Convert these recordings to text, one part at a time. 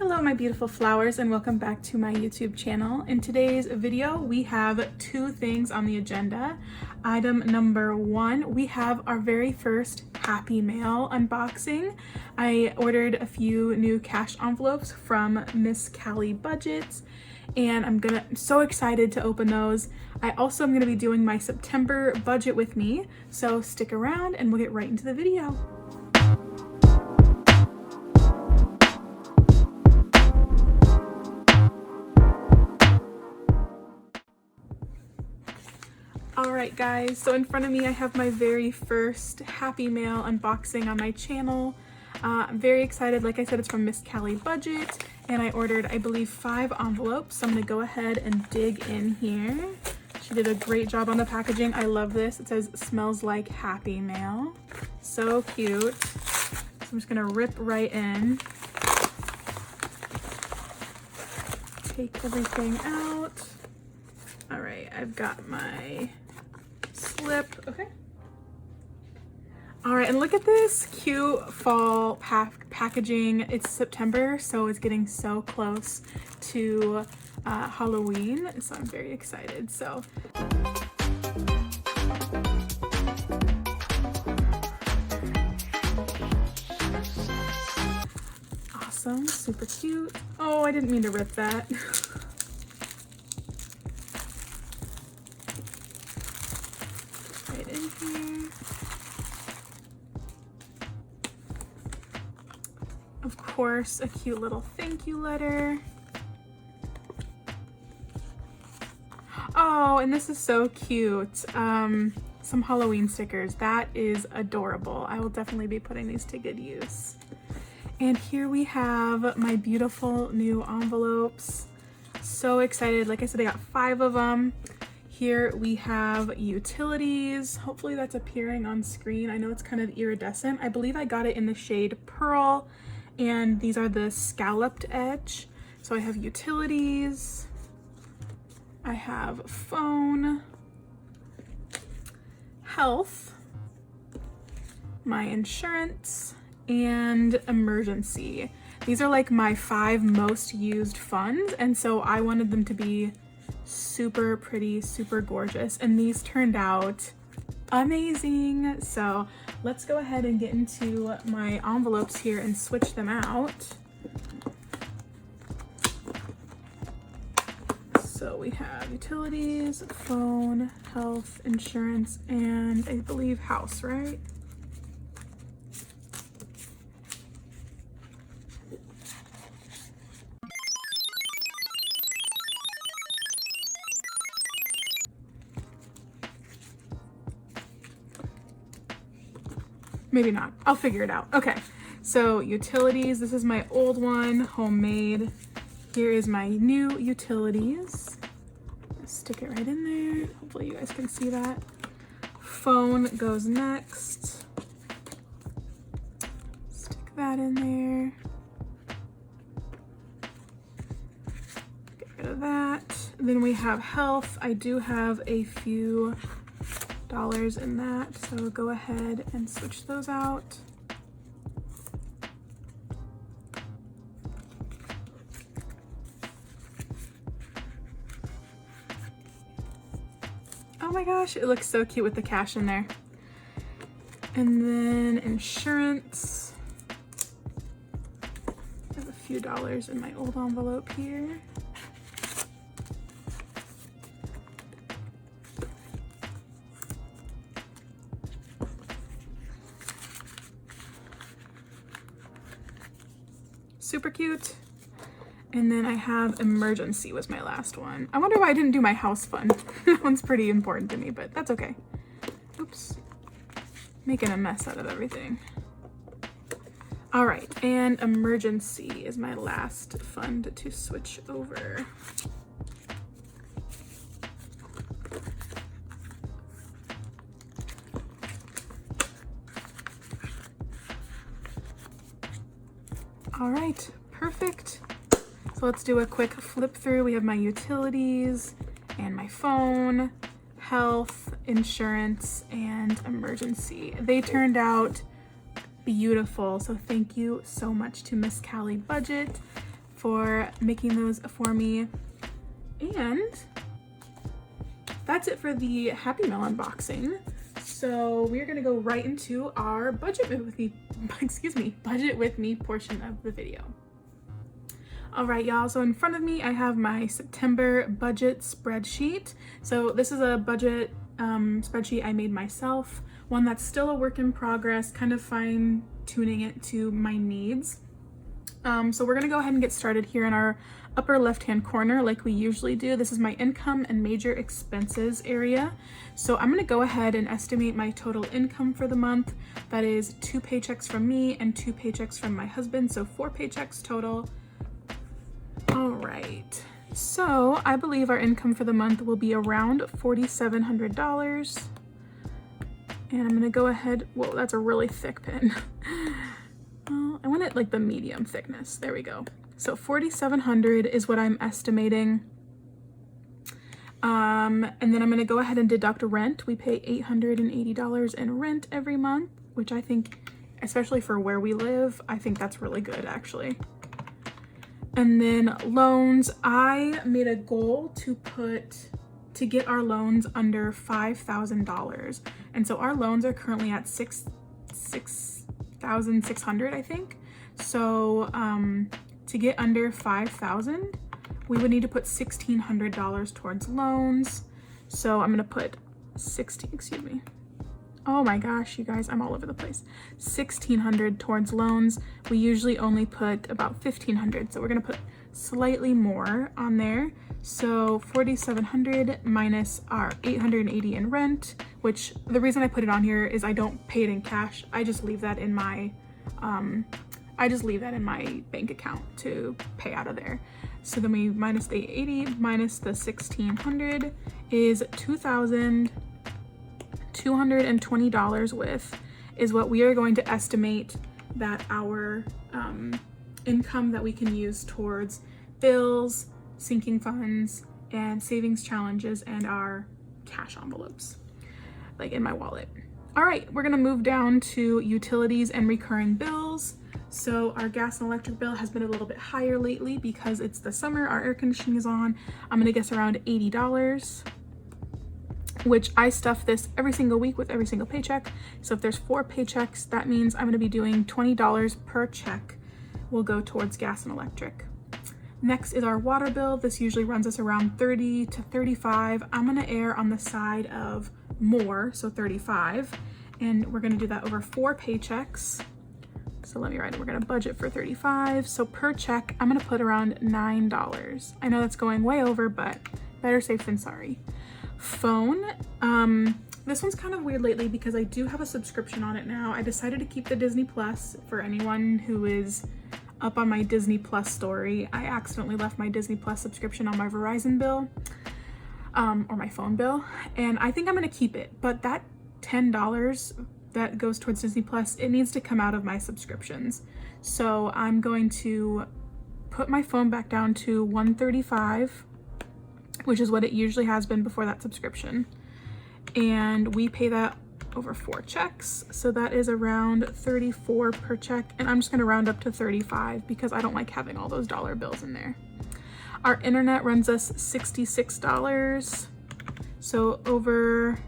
Hello my beautiful flowers and welcome back to my YouTube channel. In today's video we have two things on the agenda. Item number one, we have our very first Happy Mail unboxing. I ordered a few new cash envelopes from Miss Callie Budget and I'm so excited to open those. I also am gonna be doing my September budget with me, so stick around and we'll get right into the video. Alright guys, so in front of me I have my very first Happy Mail unboxing on my channel. I'm very excited. Like I said, it's from Miss Callie Budget and I ordered, I believe, 5 envelopes. So I'm going to go ahead and dig in here. She did a great job on the packaging. I love this. It says smells like Happy Mail. So cute. So I'm just going to rip right in. Take everything out. Alright, I've got my slip. Okay. All right, and look at this cute fall packaging. It's September, so it's getting so close to Halloween, so I'm very excited. So awesome, super cute. Oh, I didn't mean to rip that. Right in here. Of course, a cute little thank you letter. Oh, and this is so cute. Some Halloween stickers. That is adorable. I will definitely be putting these to good use. And here we have my beautiful new envelopes. So excited. Like I said, I got 5 of them. Here we have utilities. Hopefully that's appearing on screen. I know it's kind of iridescent. I believe I got it in the shade Pearl. And these are the scalloped edge. So I have utilities, I have phone, health, my insurance, and emergency. These are like my 5 most used funds, and so I wanted them to be super pretty, super gorgeous, and these turned out amazing. So let's go ahead and get into my envelopes here and switch them out. So we have utilities, phone, health, insurance, and I believe house, right? Maybe not. I'll figure it out. Okay, so utilities. This is my old one, homemade. Here is my new utilities. Stick it right in there. Hopefully you guys can see that. Phone goes next. Stick that in there. Get rid of that. Then we have health. I do have a few dollars in that, so go ahead and switch those out. Oh my gosh, it looks so cute with the cash in there. And then insurance. I have a few dollars in my old envelope here. Super cute. And then I have emergency was my last one. I wonder why I didn't do my house fund. That one's pretty important to me, but that's okay. Oops. Making a mess out of everything. All right, and emergency is my last fund to switch over. All right, perfect. So let's do a quick flip through. We have my utilities and my phone, health, insurance, and emergency. They turned out beautiful. So thank you so much to Miss Callie Budget for making those for me. And that's it for the Happy Mail unboxing. So we're gonna go right into our budget with me portion of the video. All right, y'all, so in front of me, I have my September budget spreadsheet. So this is a budget spreadsheet I made myself, one that's still a work in progress, kind of fine tuning it to my needs. So we're gonna go ahead and get started here in our upper left-hand corner like we usually do. This is my income and major expenses area. So I'm gonna go ahead and estimate my total income for the month. That is 2 paychecks from me and 2 paychecks from my husband, so 4 paychecks total. All right, so I believe our income for the month will be around $4,700. And I'm gonna go ahead, whoa, that's a really thick pen. I want it like the medium thickness, there we go. So $4,700 is what I'm estimating. And then I'm gonna go ahead and deduct rent. We pay $880 in rent every month, which I think, especially for where we live, I think that's really good actually. And then loans, I made a goal to get our loans under $5,000. And so our loans are currently at $6,600, I think. So to get under $5,000, we would need to put $1,600 towards loans. So I'm gonna put oh my gosh, you guys, I'm all over the place. $1,600 towards loans. We usually only put about $1,500, so we're gonna put slightly more on there. So $4,700 minus our $880 in rent, which the reason I put it on here is I don't pay it in cash. I just leave that in my bank account to pay out of there. So then we minus the $880 minus the $1,600 is $2,220 is what we are going to estimate that our income that we can use towards bills, sinking funds, and savings challenges, and our cash envelopes, like in my wallet. All right, we're gonna move down to utilities and recurring bills. So our gas and electric bill has been a little bit higher lately because it's the summer, our air conditioning is on. I'm gonna guess around $80, which I stuff this every single week with every single paycheck. So if there's 4 paychecks, that means I'm gonna be doing $20 per check will go towards gas and electric. Next is our water bill. This usually runs us around $30 to $35. I'm gonna err on the side of more, so $35. And we're gonna do that over 4 paychecks. So let me write it, we're gonna budget for $35. So per check, I'm gonna put around $9. I know that's going way over, but better safe than sorry. Phone, this one's kind of weird lately because I do have a subscription on it now. I decided to keep the Disney Plus. For anyone who is up on my Disney Plus story, I accidentally left my Disney Plus subscription on my Verizon bill, or my phone bill, and I think I'm gonna keep it, but that $10 that goes towards Disney Plus, it needs to come out of my subscriptions. So I'm going to put my phone back down to $135, which is what it usually has been before that subscription. And we pay that over 4 checks. So that is around $34 per check. And I'm just gonna round up to $35 because I don't like having all those dollar bills in there. Our internet runs us $66. So over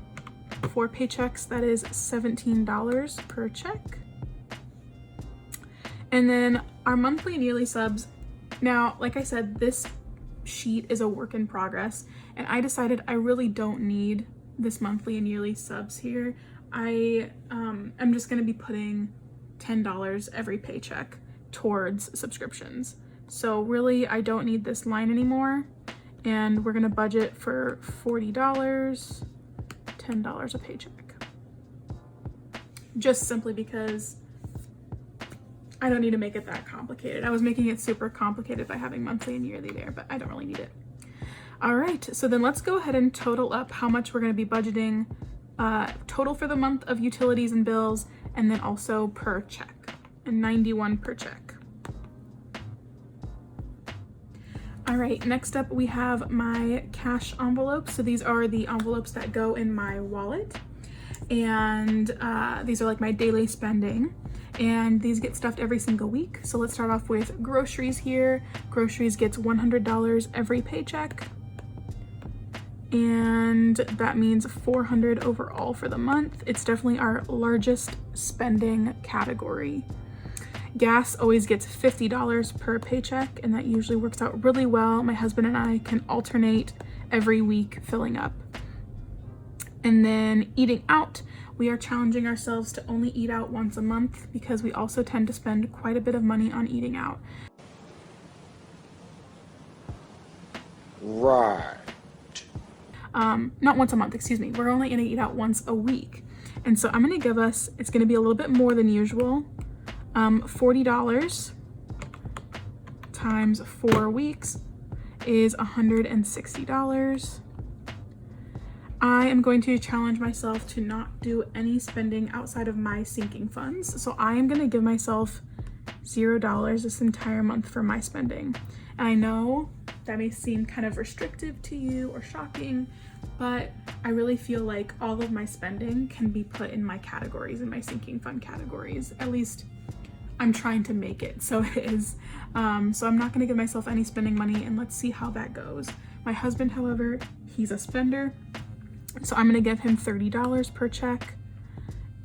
4 paychecks, that is $17 per check. And then our monthly and yearly subs. Now, like I said, this sheet is a work in progress, and I decided I really don't need this monthly and yearly subs here. I'm just gonna be putting $10 every paycheck towards subscriptions. So really, I don't need this line anymore, and we're gonna budget for $40, $10 a paycheck. Just simply because I don't need to make it that complicated. I was making it super complicated by having monthly and yearly there, but I don't really need it. All right, so then let's go ahead and total up how much we're gonna be budgeting total for the month of utilities and bills, and then also per check, and $91 per check. All right, next up we have my cash envelopes. So these are the envelopes that go in my wallet, and these are like my daily spending. and these get stuffed every single week. So let's start off with groceries here. Groceries gets $100 every paycheck, and that means $400 overall for the month. It's definitely our largest spending category. Gas always gets $50 per paycheck, and that usually works out really well. My husband and I can alternate every week filling up. And then eating out, we are challenging ourselves to only eat out once a month because we also tend to spend quite a bit of money on eating out. Right. Not once a month, excuse me. We're only gonna eat out once a week. And so I'm gonna give us, it's gonna be a little bit more than usual. $40 times 4 weeks is $160. I am going to challenge myself to not do any spending outside of my sinking funds. So I am gonna give myself $0 this entire month for my spending. And I know that may seem kind of restrictive to you or shocking, but I really feel like all of my spending can be put in my categories, in my sinking fund categories. At least I'm trying to make it so it is. So I'm not gonna give myself any spending money, and let's see how that goes. My husband, however, he's a spender. So I'm gonna give him $30 per check,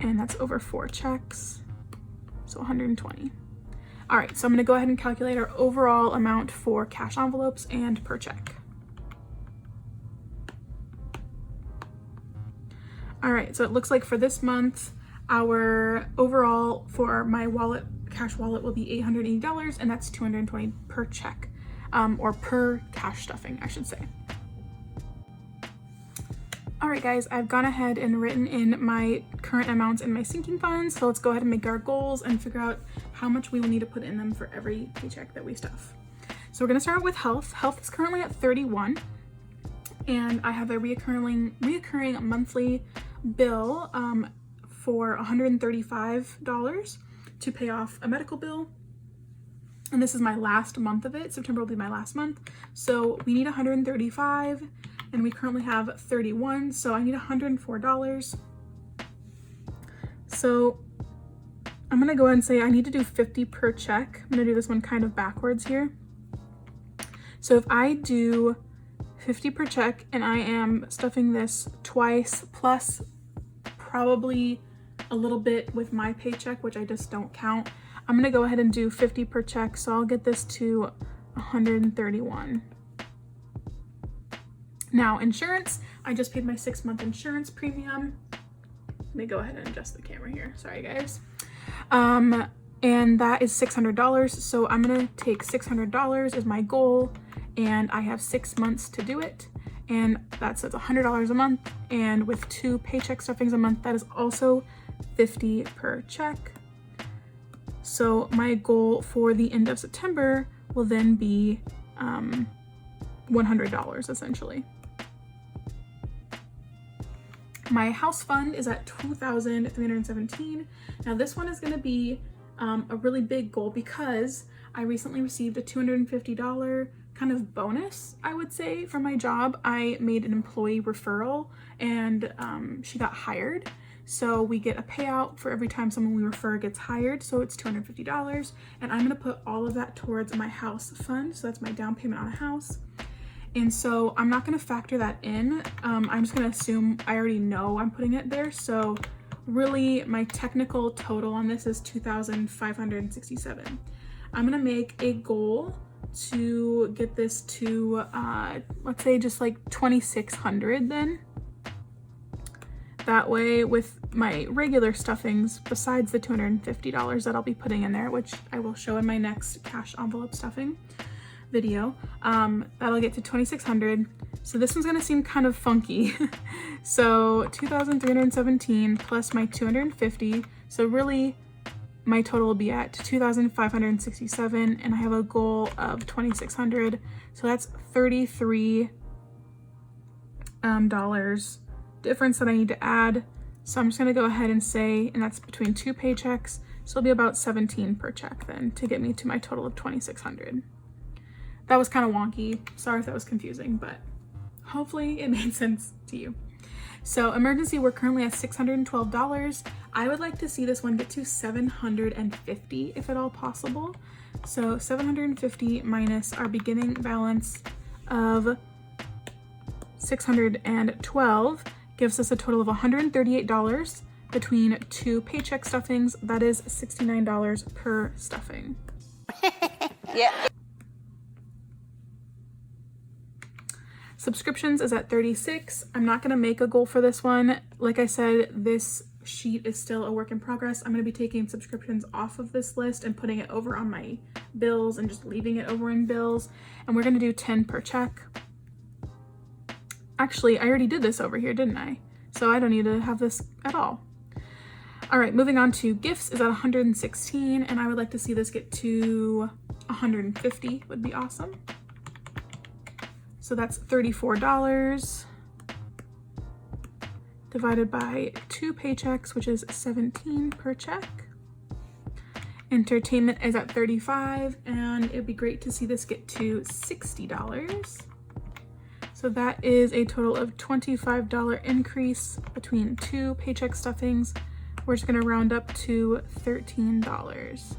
and that's over 4 checks, so $120. All right, so I'm gonna go ahead and calculate our overall amount for cash envelopes and per check. All right, so it looks like for this month, our overall for my wallet, cash wallet, will be $880, and that's $220 per check, or per cash stuffing, I should say. All right, guys, I've gone ahead and written in my current amounts in my sinking funds. So let's go ahead and make our goals and figure out how much we will need to put in them for every paycheck that we stuff. So we're gonna start with health. Health is currently at 31, and I have a reoccurring monthly bill for $135 to pay off a medical bill. And this is my last month of it. September will be my last month. So we need $135. And we currently have 31, so I need $104. So I'm gonna go ahead and say I need to do 50 per check. I'm gonna do this one kind of backwards here. So if I do 50 per check and I am stuffing this twice, plus probably a little bit with my paycheck, which I just don't count, I'm gonna go ahead and do 50 per check. So I'll get this to 131. Now, insurance, I just paid my 6-month insurance premium. Let me go ahead and adjust the camera here. Sorry, guys. And that is $600. So I'm gonna take $600 as my goal, and I have 6 months to do it. And that's $100 a month. And with 2 paycheck stuffings a month, that is also 50 per check. So my goal for the end of September will then be $100 essentially. My house fund is at $2,317. Now this one is gonna be a really big goal because I recently received a $250 kind of bonus, I would say, from my job. I made an employee referral, and she got hired. So we get a payout for every time someone we refer gets hired. So it's $250, and I'm gonna put all of that towards my house fund. So that's my down payment on a house. And so I'm not gonna factor that in. I'm just gonna assume I already know I'm putting it there. So really my technical total on this is $2,567. I'm gonna make a goal to get this to, let's say just like $2,600 then. That way with my regular stuffings, besides the $250 that I'll be putting in there, which I will show in my next cash envelope stuffing video, that'll get to $2,600. So this one's gonna seem kind of funky. So $2,317 plus my $250. So really my total will be at $2,567, and I have a goal of $2,600. So that's $33 dollars difference that I need to add. So I'm just gonna go ahead and say, and that's between 2 paychecks. So it'll be about 17 per check then to get me to my total of $2,600. That was kind of wonky. Sorry if that was confusing, but hopefully it made sense to you. So emergency, we're currently at $612. I would like to see this one get to $750 if at all possible. So $750 minus our beginning balance of $612 gives us a total of $138 between 2 paycheck stuffings. That is $69 per stuffing. Yeah. Subscriptions is at 36. I'm not going to make a goal for this one. Like I said, this sheet is still a work in progress. I'm going to be taking subscriptions off of this list and putting it over on my bills and just leaving it over in bills. And we're going to do 10 per check. Actually, I already did this over here, didn't I? So I don't need to have this at all. All right, moving on to gifts is at 116, and I would like to see this get to 150 would be awesome. So that's $34 divided by 2 paychecks, which is 17 per check. Entertainment is at 35, and it'd be great to see this get to $60. So that is a total of $25 increase between 2 paycheck stuffings. We're just gonna round up to $13.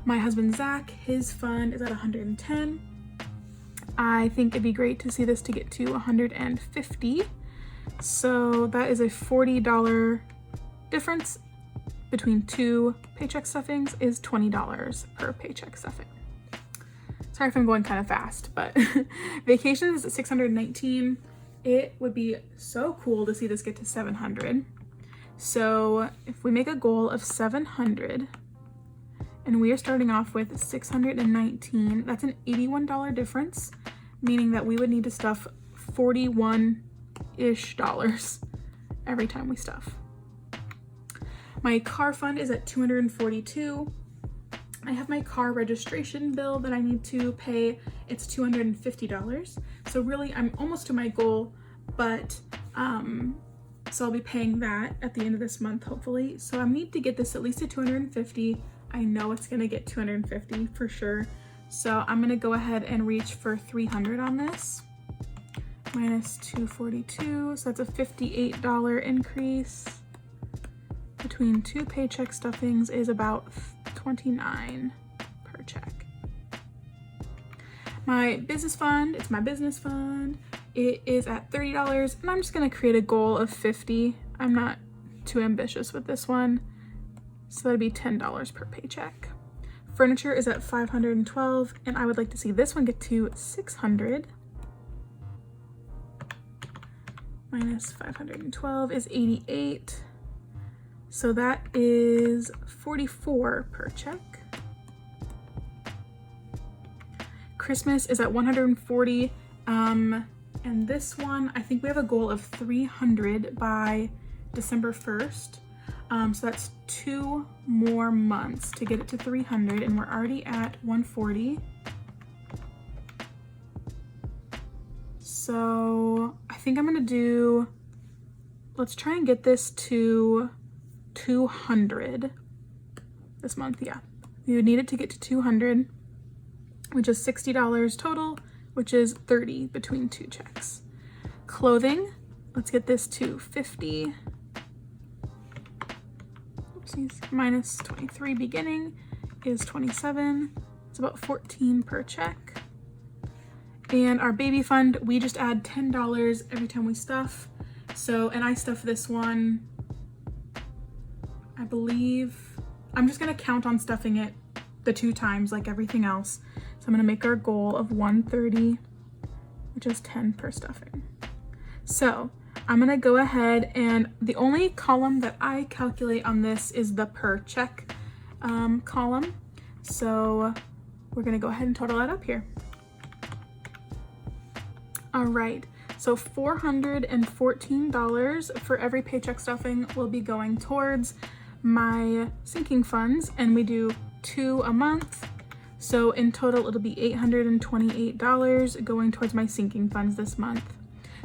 My husband Zach, his fund is at 110. I think it'd be great to see this to get to 150. So that is a $40 difference between 2 paycheck stuffings is $20 per paycheck stuffing. Sorry if I'm going kind of fast, but vacations is at 619. It would be so cool to see this get to 700. So if we make a goal of 700 and we are starting off with 619, that's an $81 difference, meaning that we would need to stuff $41-ish every time we stuff. My car fund is at 242. I have my car registration bill that I need to pay. It's $250. So really I'm almost to my goal, but so I'll be paying that at the end of this month, hopefully. So I need to get this at least to 250. I know it's gonna get 250 for sure. So I'm gonna go ahead and reach for 300 on this. Minus 242, so that's a $58 increase. Between 2 paycheck stuffings is about 29 per check. My business fund, it's my business fund. It is at $30, and I'm just gonna create a goal of 50. I'm not too ambitious with this one. So that'd be $10 per paycheck. Furniture is at 512, and I would like to see this one get to 600. Minus 512 is 88. So that is 44 per check. Christmas is at 140. And this one, I think we have a goal of 300 by December 1st. So that's 2 more months to get it to 300, and we're already at 140. So I think I'm gonna do, let's try and get this to 200 this month. Yeah, we would need it to get to 200, which is $60 total, which is 30 between 2 checks. Clothing, let's get this to 50. Oopsies, minus 23 beginning is 27. It's about 14 per check. And our baby fund, we just add $10 every time we stuff. So, and I stuff this one, I believe, I'm just gonna count on stuffing it the 2 times like everything else. So I'm gonna make our goal of 130, which is 10 per stuffing. So I'm gonna go ahead, and the only column that I calculate on this is the per check column. So we're gonna go ahead and total that up here. All right, so $414 for every paycheck stuffing will be going towards my sinking funds, and we do 2 a month. So in total, it'll be $828 going towards my sinking funds this month.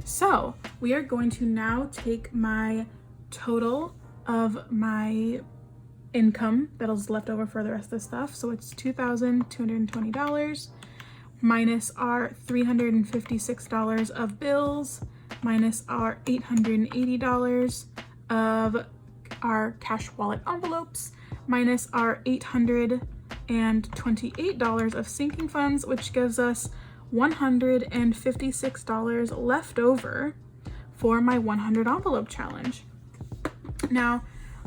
So we are going to now take my total of my income that'll left over for the rest of the stuff. So it's $2,220 minus our $356 of bills, minus our $880 of our cash wallet envelopes, minus our $828 of sinking funds, which gives us $156 left over for my 100 envelope challenge. Now,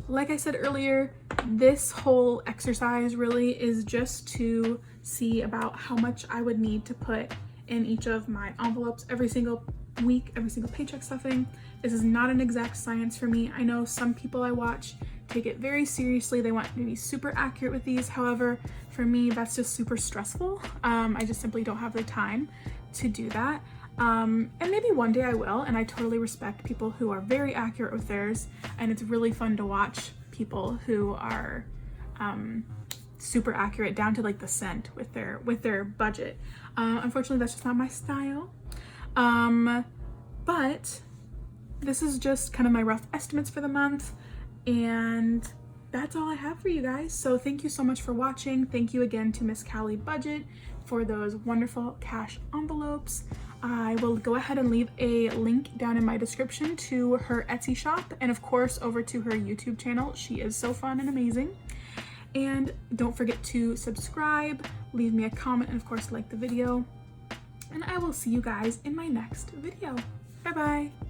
like I said earlier, this whole exercise really is just to see about how much I would need to put in each of my envelopes every single week, every single paycheck stuffing. This is not an exact science for me. I know some people I watch take it very seriously. They want to be super accurate with these. However, for me, that's just super stressful. I just simply don't have the time to do that. And maybe one day I will, and I totally respect people who are very accurate with theirs, and it's really fun to watch people who are super accurate down to like the cent with their budget. Unfortunately, that's just not my style. But this is just kind of my rough estimates for the month, and that's all I have for you guys. So thank you so much for watching. Thank you again to Miss Callie Budget for those wonderful cash envelopes. I will go ahead and leave a link down in my description to her Etsy shop, and of course over to her YouTube channel. She is so fun and amazing. And don't forget to subscribe, leave me a comment, and of course like the video. And I will see you guys in my next video. Bye bye.